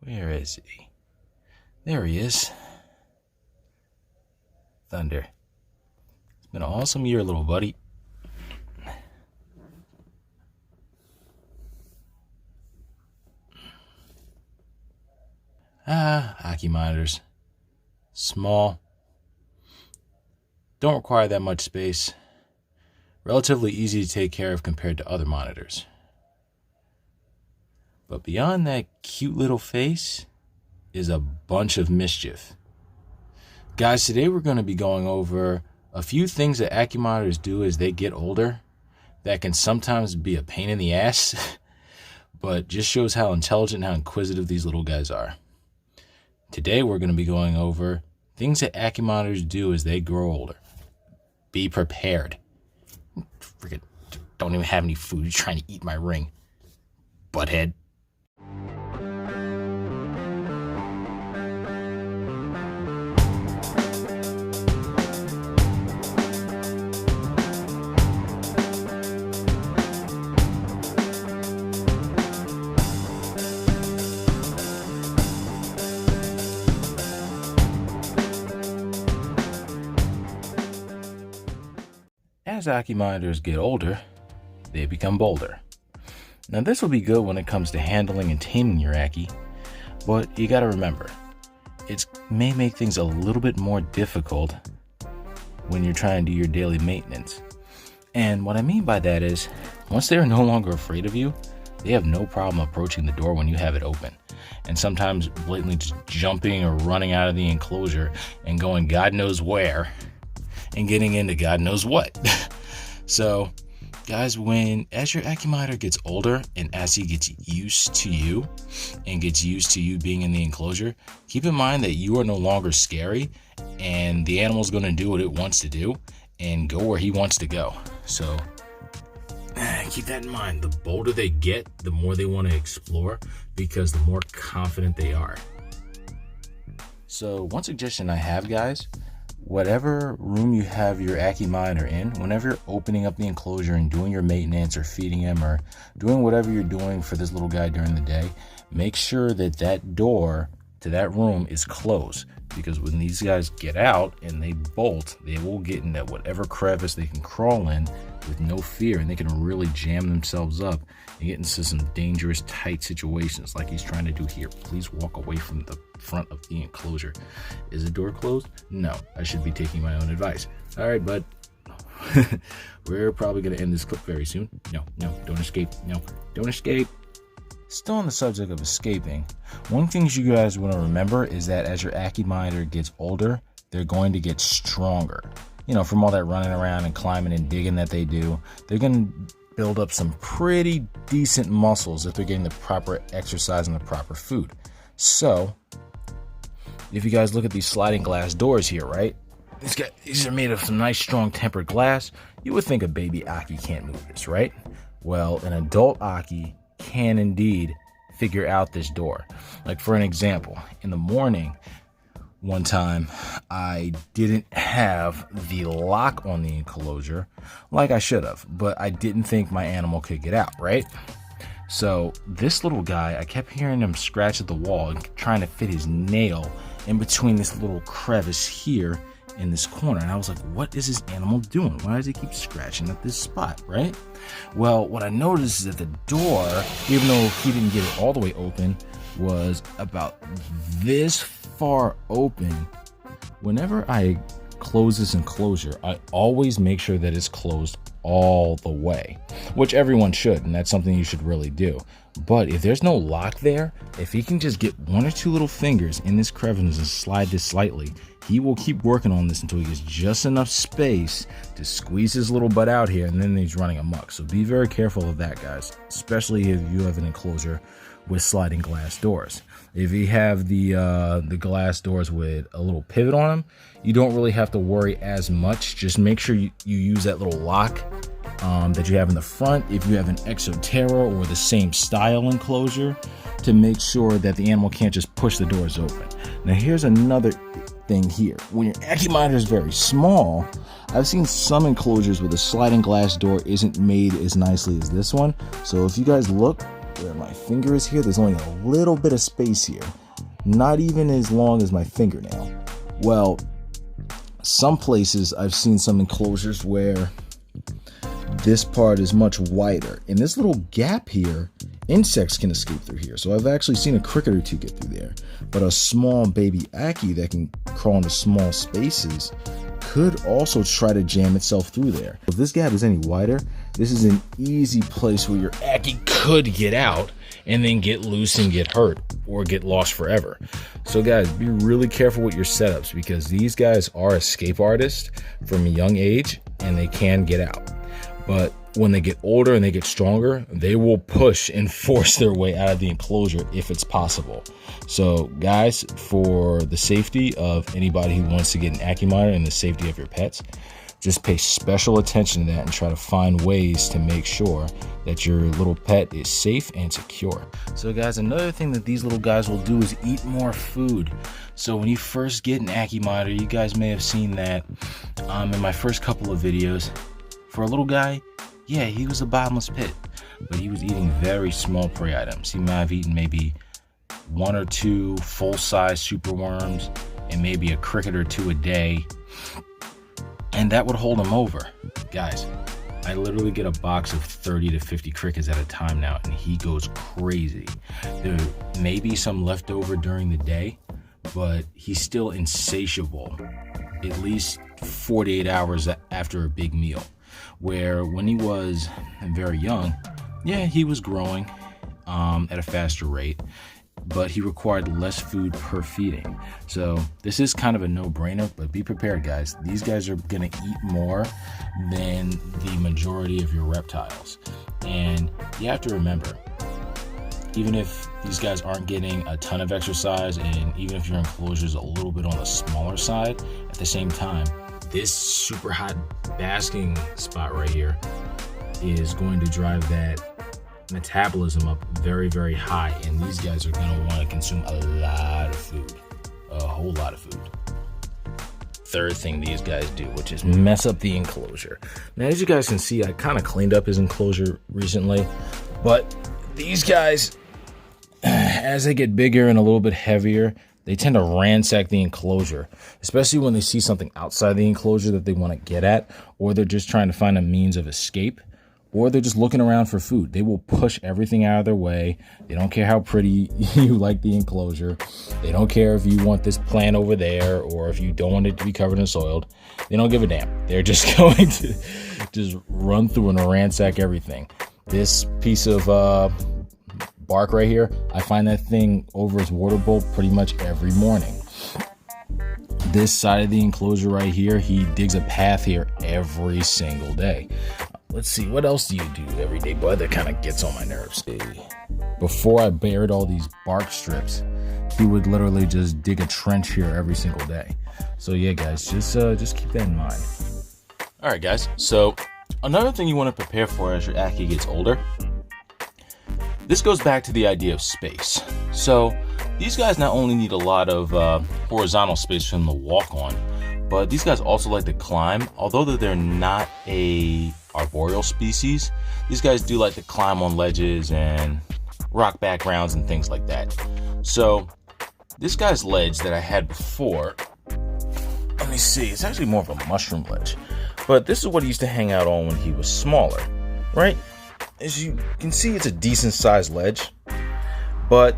Where is he? There he is. Thunder. It's been an awesome year, little buddy. Ackie monitors. Small. Don't require that much space. Relatively easy to take care of compared to other monitors. But beyond that cute little face is a bunch of mischief. Guys, today we're going to be going over a few things that Ackie monitors do as they get older that can sometimes be a pain in the ass, but just shows how intelligent and how inquisitive these little guys are. Today we're going to be going over things that Ackie monitors do as they grow older. Be prepared. Freaking don't even have any food. You're trying to eat my ring, butthead. As Ackie monitors get older, they become bolder. Now this will be good when it comes to handling and taming your Ackie, but you gotta remember, it may make things a little bit more difficult when you're trying to do your daily maintenance. And what I mean by that is, once they're no longer afraid of you, they have no problem approaching the door when you have it open. And sometimes blatantly just jumping or running out of the enclosure and going God knows where and getting into God knows what. So, guys, as your Ackie monitor gets older and as he gets used to you and gets used to you being in the enclosure, keep in mind that you are no longer scary and the animal's going to do what it wants to do and go where he wants to go. So, keep that in mind. The bolder they get, the more they want to explore because the more confident they are. So, one suggestion I have, guys, whatever room you have your Ackie monitor in, whenever you're opening up the enclosure and doing your maintenance or feeding him or doing whatever you're doing for this little guy during the day, make sure that that door to that room is closed, because when these guys get out and they bolt, they will get in that whatever crevice they can crawl in with no fear, and they can really jam themselves up and get into some dangerous tight situations like he's trying to do here. Please walk away from the front of the enclosure. Is the door closed? No, I should be taking my own advice. All right, bud. We're probably going to end this clip very soon. No, don't escape. No, don't escape. Still on the subject of escaping, one thing you guys want to remember is that as your Ackie monitor gets older, they're going to get stronger. You know, from all that running around and climbing and digging that they do, they're going to build up some pretty decent muscles if they're getting the proper exercise and the proper food. So, if you guys look at these sliding glass doors here, right? These are made of some nice strong tempered glass. You would think a baby Ackie can't move this, right? Well, an adult Ackie can indeed figure out this door. Like, for an example, in the morning, one time, I didn't have the lock on the enclosure like I should have, but I didn't think my animal could get out, right? So this little guy, I kept hearing him scratch at the wall and trying to fit his nail in between this little crevice here in this corner. And I was like, what is this animal doing? Why does he keep scratching at this spot, right? Well, what I noticed is that the door, even though he didn't get it all the way open, was about this far open. Whenever I close this enclosure, I always make sure that it's closed all the way, which everyone should, and that's something you should really do. But if there's no lock there, if he can just get one or two little fingers in this crevice and slide this slightly, he will keep working on this until he gets just enough space to squeeze his little butt out here, and then he's running amok. So be very careful of that, guys, especially if you have an enclosure with sliding glass doors. If you have the glass doors with a little pivot on them, you don't really have to worry as much. Just make sure you use that little lock that you have in the front if you have an Exoterra or the same style enclosure, to make sure that the animal can't just push the doors open. Now here's another thing here. When your Ackie monitor is very small, I've seen some enclosures where the sliding glass door isn't made as nicely as this one. So if you guys look, where my finger is here, there's only a little bit of space here. Not even as long as my fingernail. Well, some places I've seen some enclosures where this part is much wider. In this little gap here, insects can escape through here. So I've actually seen a cricket or two get through there. But a small baby Ackie that can crawl into small spaces could also try to jam itself through there. If this gap is any wider, this is an easy place where your Ackie could get out and then get loose and get hurt or get lost forever. So guys, be really careful with your setups because these guys are escape artists from a young age and they can get out. But when they get older and they get stronger, they will push and force their way out of the enclosure if it's possible. So guys, for the safety of anybody who wants to get an Ackie monitor and the safety of your pets, just pay special attention to that and try to find ways to make sure that your little pet is safe and secure. So guys, another thing that these little guys will do is eat more food. So when you first get an Ackie monitor, you guys may have seen that in my first couple of videos. For a little guy, yeah, he was a bottomless pit, but he was eating very small prey items. He might have eaten maybe 1 or 2 full-size superworms and maybe a cricket or 2 a day, and that would hold him over. Guys, I literally get a box of 30 to 50 crickets at a time now, and he goes crazy. There may be some left over during the day, but he's still insatiable at least 48 hours after a big meal. Where when he was very young, yeah, he was growing at a faster rate, but he required less food per feeding. So this is kind of a no-brainer, but be prepared, guys. These guys are gonna eat more than the majority of your reptiles. And you have to remember, even if these guys aren't getting a ton of exercise, and even if your enclosure is a little bit on the smaller side, at the same time, this super hot basking spot right here is going to drive that metabolism up very, very high, and these guys are going to want to consume a lot of food, a whole lot of food. Third thing these guys do, which is mess up the enclosure. Now, as you guys can see, I kind of cleaned up his enclosure recently, but these guys, as they get bigger and a little bit heavier, they tend to ransack the enclosure, especially when they see something outside the enclosure that they want to get at, or they're just trying to find a means of escape, or they're just looking around for food. They will push everything out of their way. They don't care how pretty you like the enclosure. They don't care if you want this plant over there or if you don't want it to be covered in soil. They don't give a damn. They're just going to just run through and ransack everything. This piece of bark right here, I find that thing over his water bowl pretty much every morning. This side of the enclosure right here, he digs a path here every single day. Let's see, what else do you do every day, boy? That kind of gets on my nerves. Before I bared all these bark strips, he would literally just dig a trench here every single day. So yeah, guys, just keep that in mind. All right, guys. So another thing you want to prepare for as your Ackie gets older. This goes back to the idea of space. So these guys not only need a lot of horizontal space for them to walk on, but these guys also like to climb. Although that they're not a arboreal species, these guys do like to climb on ledges and rock backgrounds and things like that. So this guy's ledge that I had before, let me see, it's actually more of a mushroom ledge, but this is what he used to hang out on when he was smaller, right? As you can see, it's a decent sized ledge, but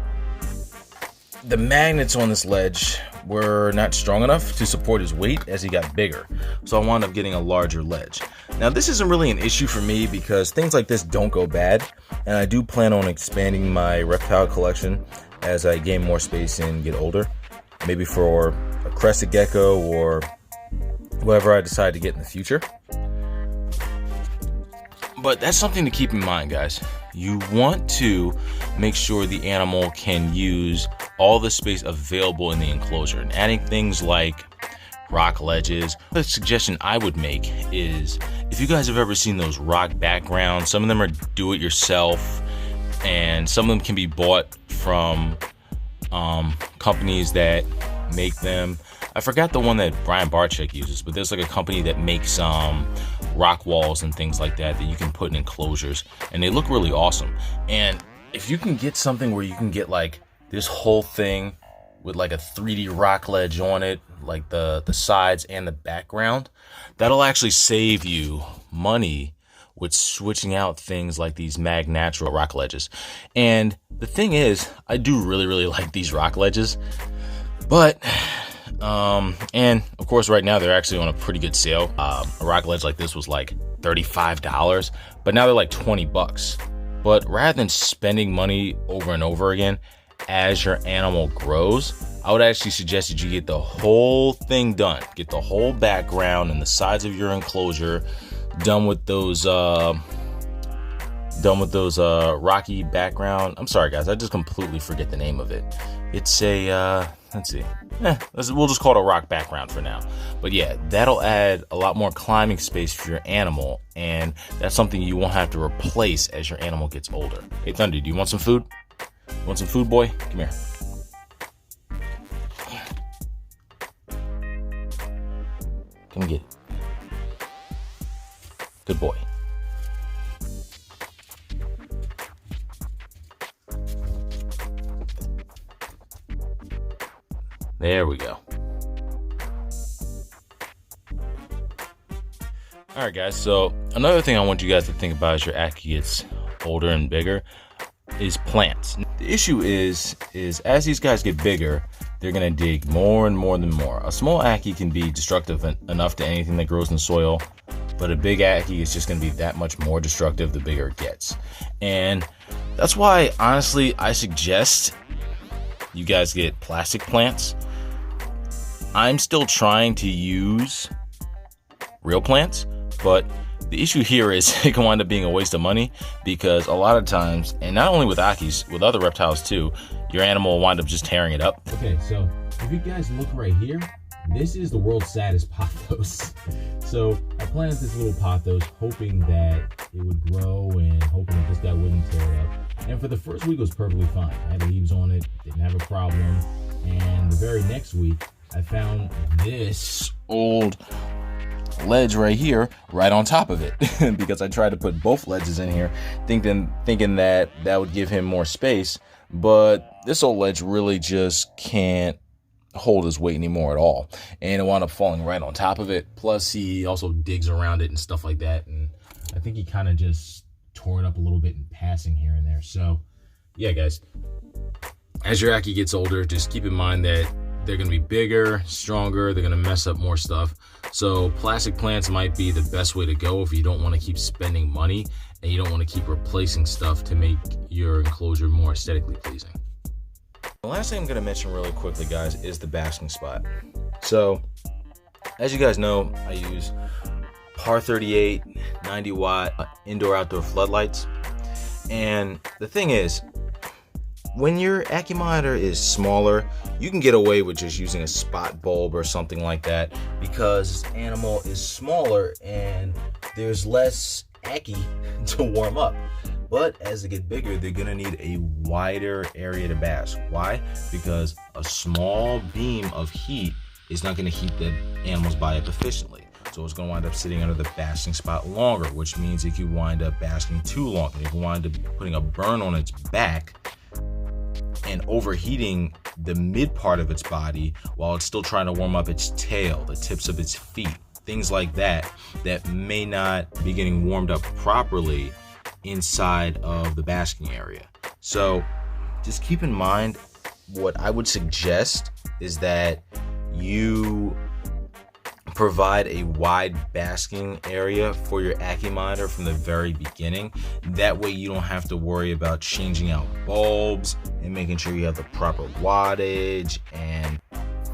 the magnets on this ledge were not strong enough to support his weight as he got bigger. So I wound up getting a larger ledge. Now, this isn't really an issue for me because things like this don't go bad, and I do plan on expanding my reptile collection as I gain more space and get older. Maybe for a crested gecko or whoever I decide to get in the future. But that's something to keep in mind, guys. You want to make sure the animal can use all the space available in the enclosure, and adding things like rock ledges. The suggestion I would make is, if you guys have ever seen those rock backgrounds, some of them are do-it-yourself, and some of them can be bought from companies that make them. I forgot the one that Brian Barczyk uses, but there's like a company that makes rock walls and things like that that you can put in enclosures, and they look really awesome. And if you can get something where you can get like this whole thing with like a 3D rock ledge on it, like the sides and the background, that'll actually save you money with switching out things like these mag natural rock ledges. And the thing is, I do really like these rock ledges, but and of course right now they're actually on a pretty good sale. A rock ledge like this was like $35, but now they're like $20. But rather than spending money over and over again as your animal grows, I would actually suggest that you get the whole thing done. Get the whole background and the sides of your enclosure done with those rocky background. I'm sorry guys, I just completely forget the name of it. It's a let's see. We'll just call it a rock background for now. But yeah, that'll add a lot more climbing space for your animal, and that's something you won't have to replace as your animal gets older. Hey Thunder, do you want some food? You want some food, boy? Come here. Come get it. Good boy. There we go. All right, guys. So another thing I want you guys to think about as your Ackie gets older and bigger is plants. The issue is as these guys get bigger, they're gonna dig more and more. A small Ackie can be destructive enough to anything that grows in soil, but a big Ackie is just gonna be that much more destructive the bigger it gets. And that's why, honestly, I suggest you guys get plastic plants. I'm still trying to use real plants, but the issue here is it can wind up being a waste of money, because a lot of times, and not only with Ackies, with other reptiles too, your animal will wind up just tearing it up. Okay, so if you guys look right here, this is the world's saddest pothos. So I planted this little pothos hoping that it would grow and hoping that this guy wouldn't tear it up. And for the first week it was perfectly fine. I had leaves on it, didn't have a problem. And the very next week, I found this old ledge right here, right on top of it, because I tried to put both ledges in here, thinking that would give him more space, but this old ledge really just can't hold his weight anymore at all, and it wound up falling right on top of it. Plus, he also digs around it and stuff like that, and I think he kind of just tore it up a little bit in passing here and there. So, yeah, guys, as your Ackie gets older, just keep in mind that they're going to be bigger, stronger, they're going to mess up more stuff. So plastic plants might be the best way to go if you don't want to keep spending money and you don't want to keep replacing stuff to make your enclosure more aesthetically pleasing. The last thing I'm going to mention really quickly, guys, is the basking spot. So, as you guys know, I use Par 38 90 watt indoor-outdoor floodlights. And the thing is, when your Ackie monitor is smaller, you can get away with just using a spot bulb or something like that, because this animal is smaller and there's less Ackie to warm up. But as they get bigger, they're gonna need a wider area to bask. Why? Because a small beam of heat is not gonna heat the animal's body up efficiently. So it's gonna wind up sitting under the basking spot longer, which means it could wind up basking too long. It can wind up putting a burn on its back and overheating the mid part of its body while it's still trying to warm up its tail, the tips of its feet, things like that, that may not be getting warmed up properly inside of the basking area. So just keep in mind, what I would suggest is that you provide a wide basking area for your Ackie monitor from the very beginning. That way you don't have to worry about changing out bulbs and making sure you have the proper wattage and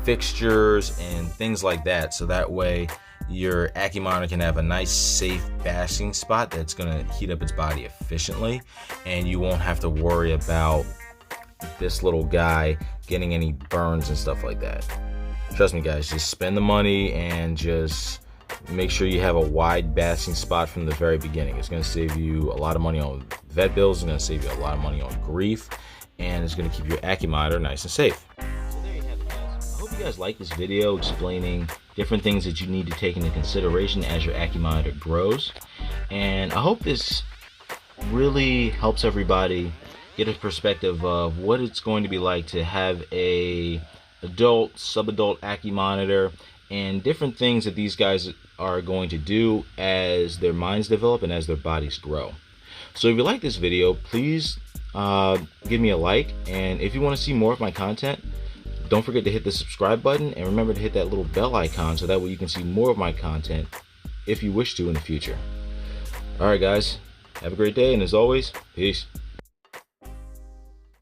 fixtures and things like that. So that way your Ackie monitor can have a nice safe basking spot that's gonna heat up its body efficiently, and you won't have to worry about this little guy getting any burns and stuff like that. Trust me, guys, just spend the money and just make sure you have a wide basking spot from the very beginning. It's going to save you a lot of money on vet bills. It's going to save you a lot of money on grief, and it's going to keep your Ackie monitor nice and safe. So there you have it, guys. I hope you guys like this video explaining different things that you need to take into consideration as your Ackie monitor grows. And I hope this really helps everybody get a perspective of what it's going to be like to have a adult, subadult Ackie monitor, and different things that these guys are going to do as their minds develop and as their bodies grow. So if you like this video, please give me a like, and if you want to see more of my content, don't forget to hit the subscribe button, and remember to hit that little bell icon so that way you can see more of my content if you wish to in the future. Alright guys, have a great day, and as always, peace.